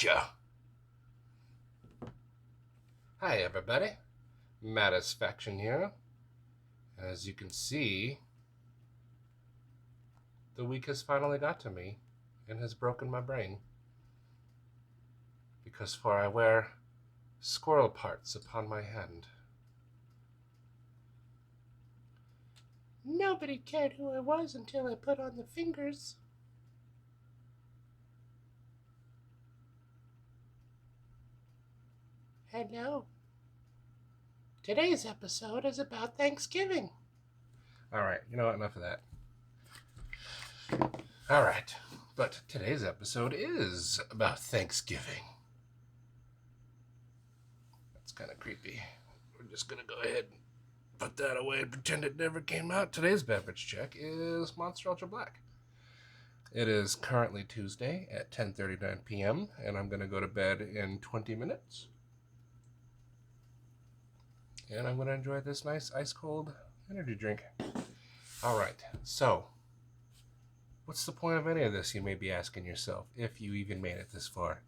Gotcha! Hi everybody, Mattisfaction here. As you can see, the week has finally got to me and has broken my brain. Because for I wear squirrel parts upon my hand. Nobody cared who I was until I put on the fingers. Hello. Today's episode is about Thanksgiving. Alright, you know what? Enough of that. Alright, but today's episode is about Thanksgiving. That's kind of creepy. We're just going to go ahead and put that away and pretend it never came out. Today's beverage check is Monster Ultra Black. It is currently Tuesday at 10:39 p.m. and I'm going to go to bed in 20 minutes. And I'm going to enjoy this nice ice-cold energy drink. Alright, so what's the point of any of this, you may be asking yourself, if you even made it this far?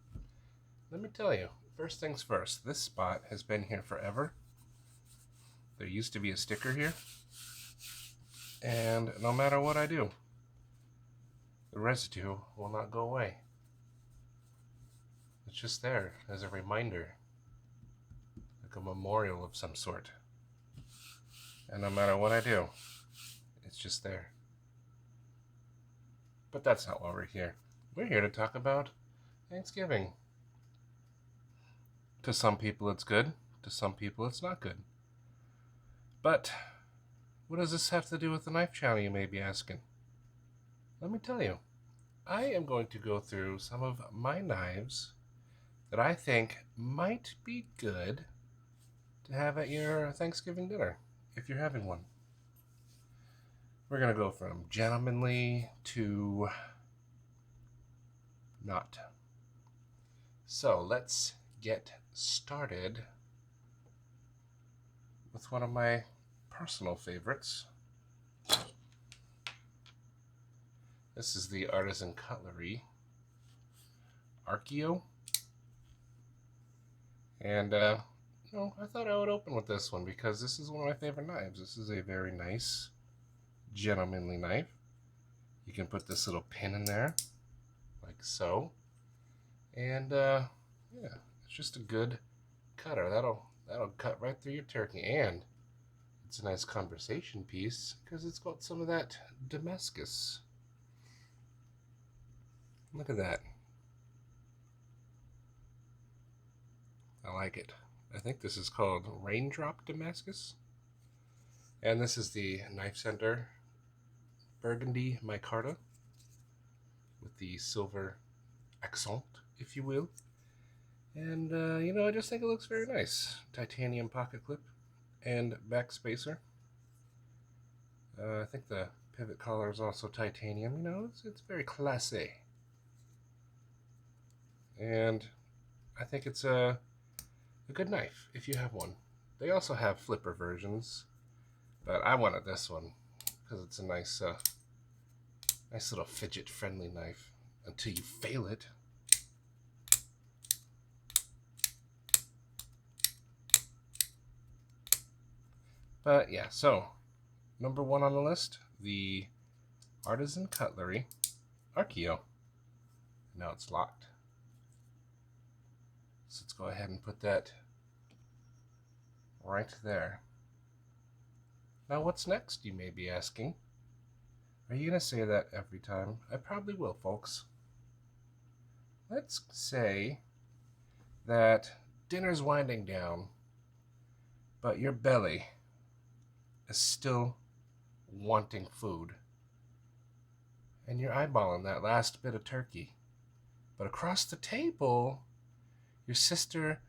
Let me tell you, first things first, this spot has been here forever. There used to be a sticker here, and no matter what I do, the residue will not go away. It's just there as a reminder, like a memorial of some sort. And no matter what I do, it's just there. But that's not why we're here. We're here to talk about Thanksgiving. To some people it's good, to some people it's not good. But what does this have to do with the knife channel, you may be asking? Let me tell you. I am going to go through some of my knives that I think might be good to have at your Thanksgiving dinner, if you're having one. We're going to go from gentlemanly to not. So let's get started with one of my personal favorites. This is the Artisan Cutlery Archeo. And, I thought I would open with this one because this is one of my favorite knives. This is a very nice, gentlemanly knife. You can put this little pin in there, like so. And, yeah, it's just a good cutter. That'll cut right through your turkey. And it's a nice conversation piece because it's got some of that Damascus. Look at that. I like it. I think this is called Raindrop Damascus. And this is the Knife Center Burgundy micarta with the silver accent, if you will. And, I just think it looks very nice. Titanium pocket clip and back spacer. I think the pivot collar is also titanium. It's very classy. And I think it's a good knife if you have one. They also have flipper versions, but I wanted this one because it's a nice little fidget-friendly knife until you fail it. But yeah, so number one on the list, the Artisan Cutlery Archeo. Now it's locked. So let's go ahead and put that right there. Now what's next, you may be asking? Are you going to say that every time? I probably will, folks. Let's say that dinner's winding down, but your belly is still wanting food. And you're eyeballing that last bit of turkey. But across the table, your sister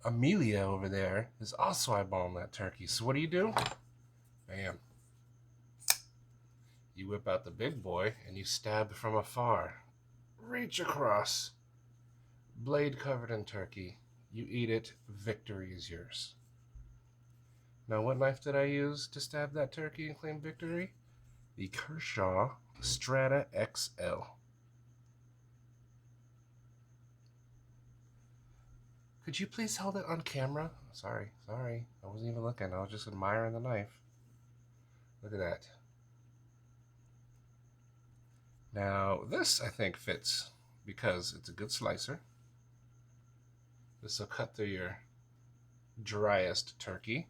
Amelia over there is also eyeballing that turkey. So what do? Bam. You whip out the big boy and you stab from afar. Reach across. Blade covered in turkey. You eat it. Victory is yours. Now, what knife did I use to stab that turkey and claim victory? The Kershaw Strata XL. Could you please hold it on camera? Sorry. I wasn't even looking. I was just admiring the knife. Look at that. Now, this, I think, fits because it's a good slicer. This will cut through your driest turkey.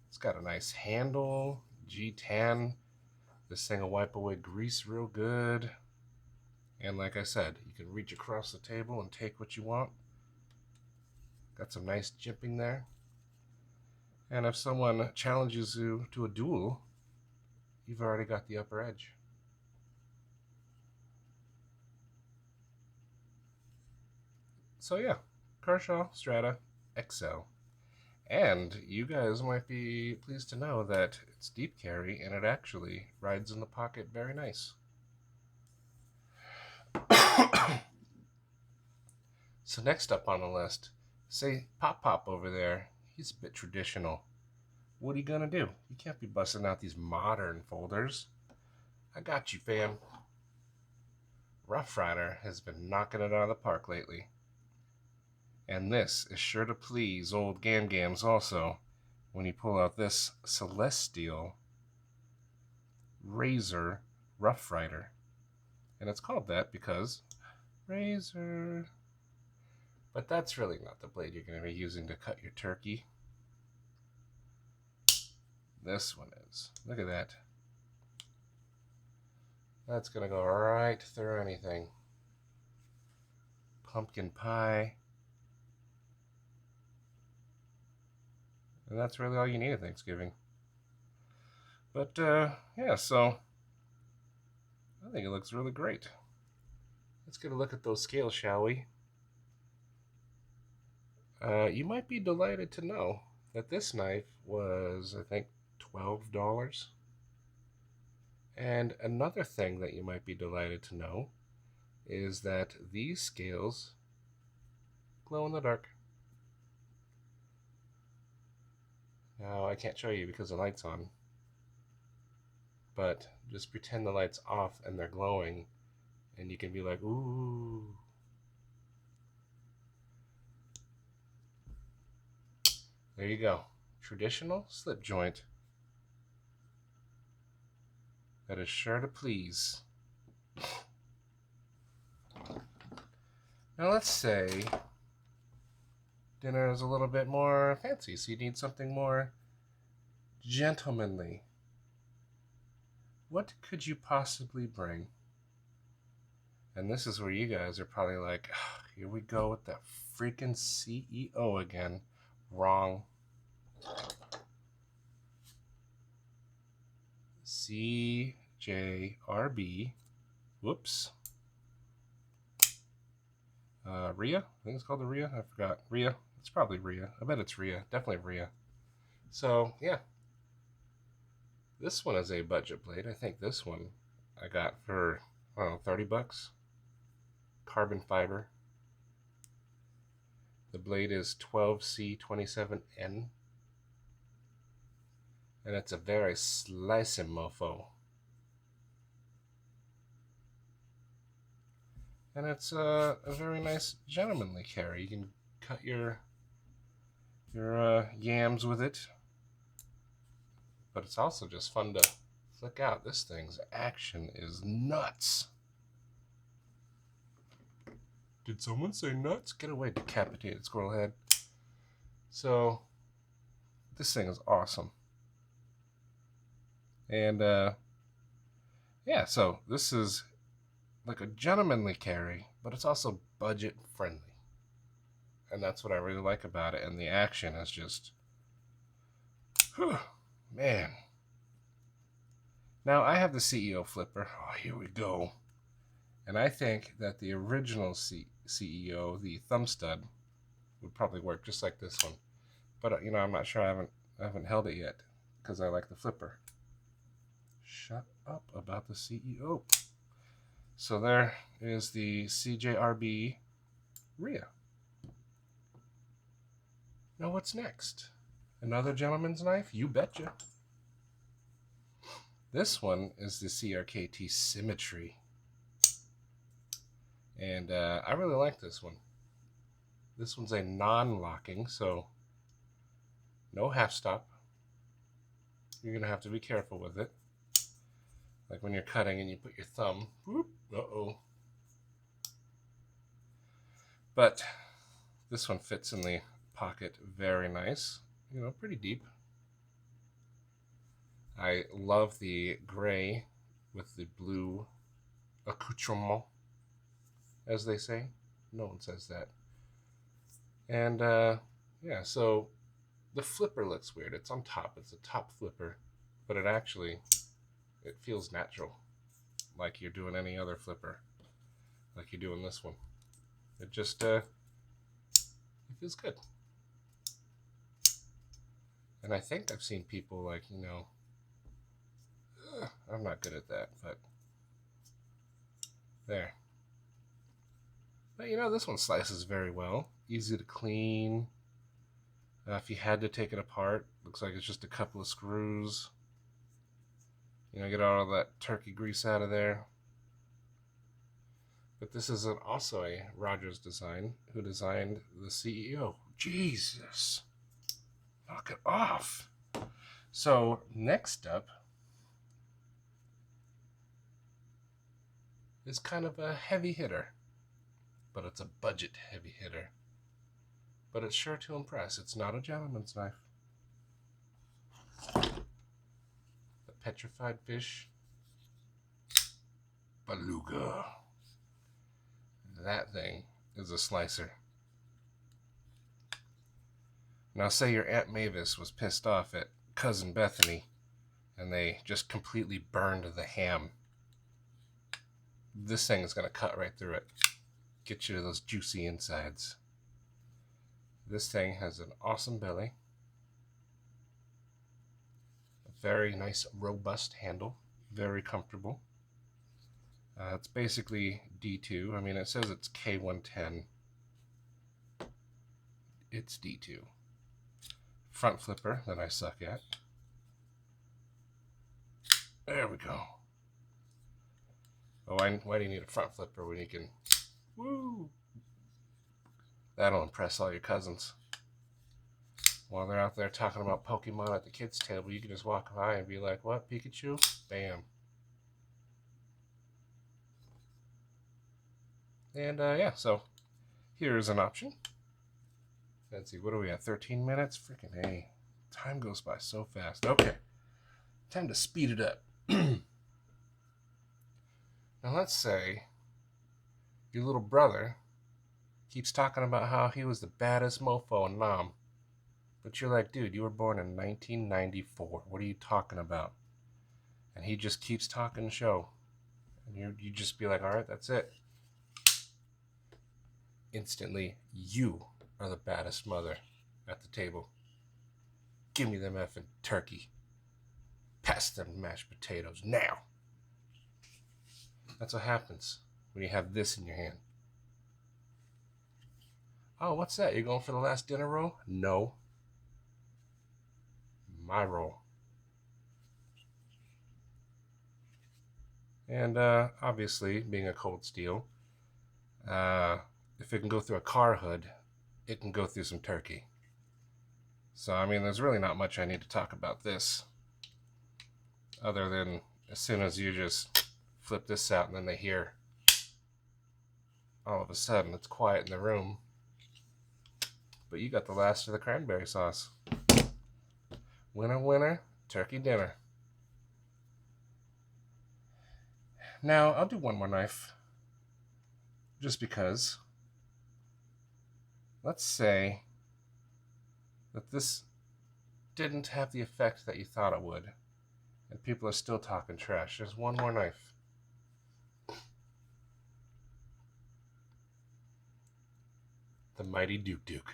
It's got a nice handle, G10. This thing will wipe away grease real good. And like I said, you can reach across the table and take what you want. Got some nice jimping there. And if someone challenges you to a duel, you've already got the upper edge. So yeah, Kershaw Strata XL. And you guys might be pleased to know that it's deep carry and it actually rides in the pocket very nice. So next up on the list, say Pop over there. He's a bit traditional. What are you gonna do? You can't be busting out these modern folders. I got you, fam. Rough Rider has been knocking it out of the park lately. And this is sure to please old Gams also when you pull out this Celestial Razor Rough Rider. And it's called that because razor. But that's really not the blade you're going to be using to cut your turkey. This one is. Look at that. That's going to go right through anything. Pumpkin pie. And that's really all you need at Thanksgiving. But, yeah, so I think it looks really great. Let's get a look at those scales, shall we? You might be delighted to know that this knife was, I think, $12. And another thing that you might be delighted to know is that these scales glow in the dark. Now, I can't show you because the light's on, but just pretend the light's off and they're glowing, and you can be like, ooh. There you go. Traditional slip joint. That is sure to please. Now let's say dinner is a little bit more fancy, so you need something more gentlemanly. What could you possibly bring? And this is where you guys are probably like, oh, here we go with that freaking CEO again. Wrong. CJRB. Whoops. Rhea? I think it's called the Rhea. I forgot. Rhea. It's probably Rhea. I bet it's Rhea. Definitely Rhea. So, yeah. This one is a budget blade. I think this one I got for, I don't know, $30. Carbon fiber. The blade is 12C27N. And it's a very slicing mofo. And it's a very nice gentlemanly carry. You can cut your yams with it. But it's also just fun to flick out. This thing's action is nuts. Did someone say nuts? Get away, decapitated squirrel head. So, this thing is awesome. And, yeah, so this is like a gentlemanly carry, but it's also budget friendly. And that's what I really like about it. And the action is just, whew, man. Now, I have the CEO flipper. Oh, here we go. And I think that the original CEO, the thumb stud, would probably work just like this one. But, you know, I'm not sure. I haven't held it yet because I like the flipper. Shut up about the CEO. So there is the CJRB Rhea. Now what's next? Another gentleman's knife? You betcha. This one is the Crkt Symmetry. And I really like this one. This one's a non-locking, so no half stop. You're going to have to be careful with it. Like when you're cutting and you put your thumb, whoop, uh-oh. But this one fits in the pocket very nice, you know, pretty deep. I love the gray with the blue accoutrement, as they say. No one says that. And yeah, so the flipper looks weird. It's on top. It's a top flipper, but it feels natural, like you're doing any other flipper, like you're doing this one. It just it feels good. And I think I've seen people like, you know, I'm not good at that, but there. But you know, this one slices very well. Easy to clean. If you had to take it apart, looks like it's just a couple of screws. You know, get all that turkey grease out of there. But this is also a Rogers design, who designed the CEO. Jesus, knock it off. So next up is kind of a heavy hitter, but it's a budget heavy hitter. But it's sure to impress. It's not a gentleman's knife. The petrified fish beluga. That thing is a slicer. Now say your Aunt Mavis was pissed off at Cousin Bethany and they just completely burned the ham. This thing is going to cut right through it. Get you to those juicy insides. This thing has an awesome belly. A very nice, robust handle. Very comfortable. It's basically D2. I mean, it says it's K110. It's D2. Front flipper that I suck at. There we go. Oh, why do you need a front flipper when you can... Woo! That'll impress all your cousins. While they're out there talking about Pokemon at the kids' table, you can just walk by and be like, what, Pikachu? Bam. And yeah, so here's an option. Let's see, what are we at? 13 minutes? Freaking A. Time goes by so fast. Okay, time to speed it up. Now let's say your little brother keeps talking about how he was the baddest mofo in Nam. But you're like, dude, you were born in 1994. What are you talking about? And he just keeps talking show. And you just be like, all right, that's it. Instantly, you are the baddest mother at the table. Give me them effing turkey. Pass them mashed potatoes now. That's what happens when you have this in your hand. Oh, what's that? You're going for the last dinner roll? No. My roll. And obviously, being a cold steel, if it can go through a car hood, it can go through some turkey. So, I mean, there's really not much I need to talk about this, other than as soon as you just flip this out and then they hear, all of a sudden, it's quiet in the room, but you got the last of the cranberry sauce. Winner, winner, turkey dinner. Now, I'll do one more knife, just because. Let's say that this didn't have the effect that you thought it would, and people are still talking trash. There's one more knife. The mighty Duke Duke.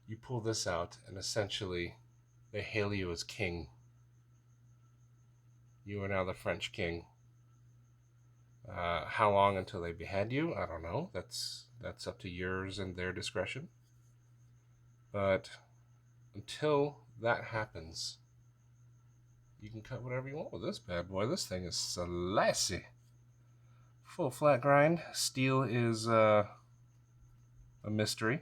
You pull this out, and essentially, they hail you as king. You are now the French king. How long until they behead you? I don't know. That's up to yours and their discretion. But until that happens, you can cut whatever you want with this bad boy. This thing is slicey. full flat grind. Steel is a mystery.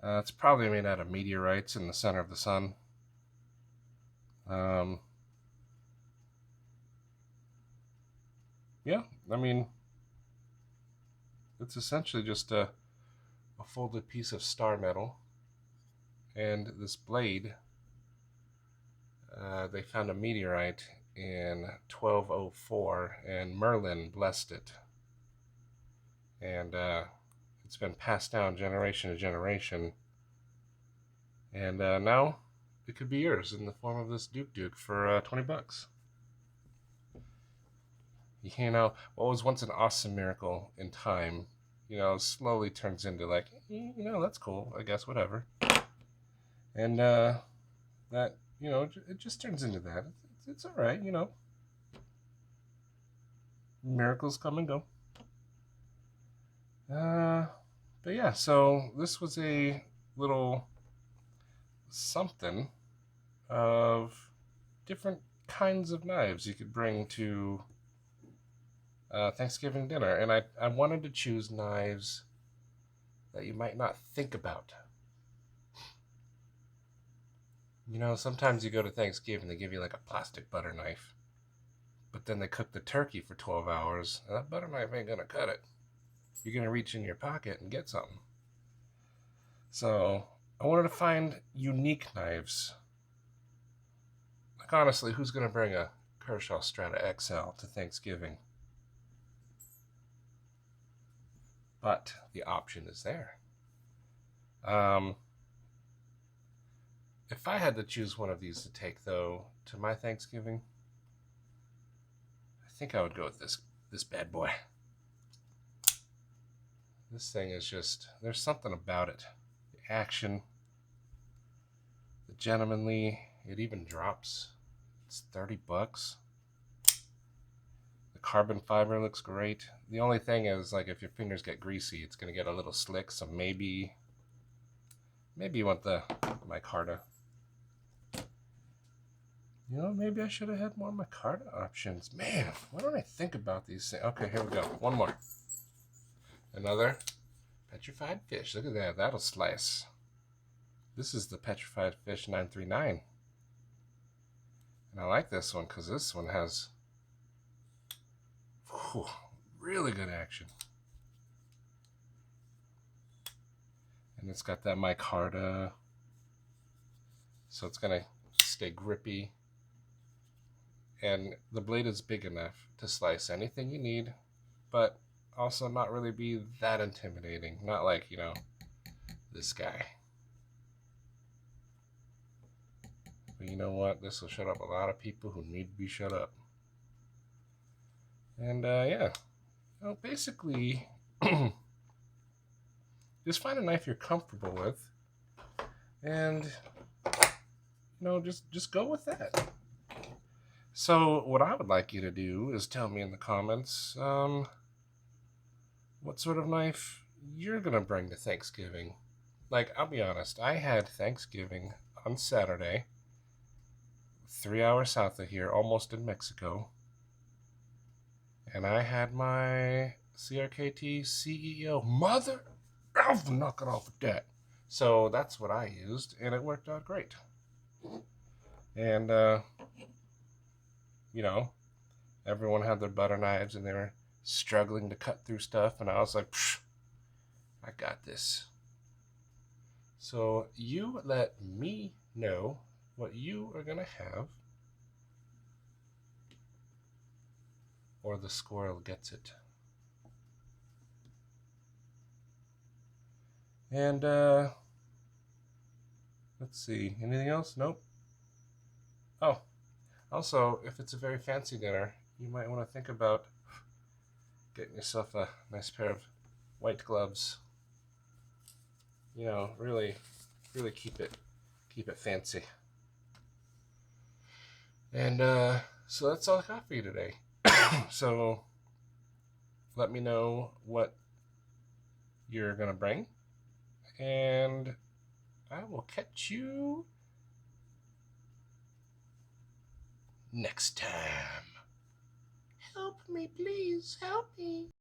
It's probably made out of meteorites in the center of the sun. Yeah, I mean, it's essentially just a folded piece of star metal. And this blade, they found a meteorite in 1204, and Merlin blessed it. And it's been passed down generation to generation. And now it could be yours in the form of this Duke for 20 bucks. You know, what was once an awesome miracle in time, you know, slowly turns into like, you know, that's cool, I guess, whatever. And that, you know, it just turns into that. It's all right, you know. Miracles come and go. But yeah, so this was a little something of different kinds of knives you could bring to Thanksgiving dinner. And I wanted to choose knives that you might not think about. You know, sometimes you go to Thanksgiving, they give you like a plastic butter knife. But then they cook the turkey for 12 hours, and that butter knife ain't gonna cut it. You're gonna reach in your pocket and get something. So I wanted to find unique knives. Like honestly, who's gonna bring a Kershaw Strata XL to Thanksgiving? But the option is there. If I had to choose one of these to take, though, to my Thanksgiving, I think I would go with this bad boy. This thing is just, there's something about it. The action, the gentlemanly, it even drops. It's 30 bucks. The carbon fiber looks great. The only thing is, like, if your fingers get greasy, it's going to get a little slick, so maybe you want the micarta. You know, maybe I should have had more micarta options. Man, why don't I think about these things? Okay, here we go. One more. Another petrified fish. Look at that. That'll slice. This is the petrified fish 939. And I like this one because this one has really good action. And it's got that micarta. So it's going to stay grippy. And the blade is big enough to slice anything you need, but also not really be that intimidating. Not like, you know, this guy. But you know what? This will shut up a lot of people who need to be shut up. And yeah, well, basically, just find a knife you're comfortable with, and you know, just go with that. So what I would like you to do is tell me in the comments what sort of knife you're gonna bring to Thanksgiving. Like, I'll be honest, I had Thanksgiving on Saturday, 3 hours south of here, almost in Mexico, and I had my Crkt CEO. Mother, I'll knock it off with that. So that's what I used, and it worked out great. And you know, everyone had their butter knives and they were struggling to cut through stuff, and I was like, I got this. So you let me know what you are gonna have, or the squirrel gets it. And let's see, anything else? Nope. Oh, also, if it's a very fancy dinner, you might want to think about getting yourself a nice pair of white gloves. You know, really keep it fancy. And so that's all I got for you today. So let me know what you're gonna bring, and I will catch you next time. Help me, please, help me.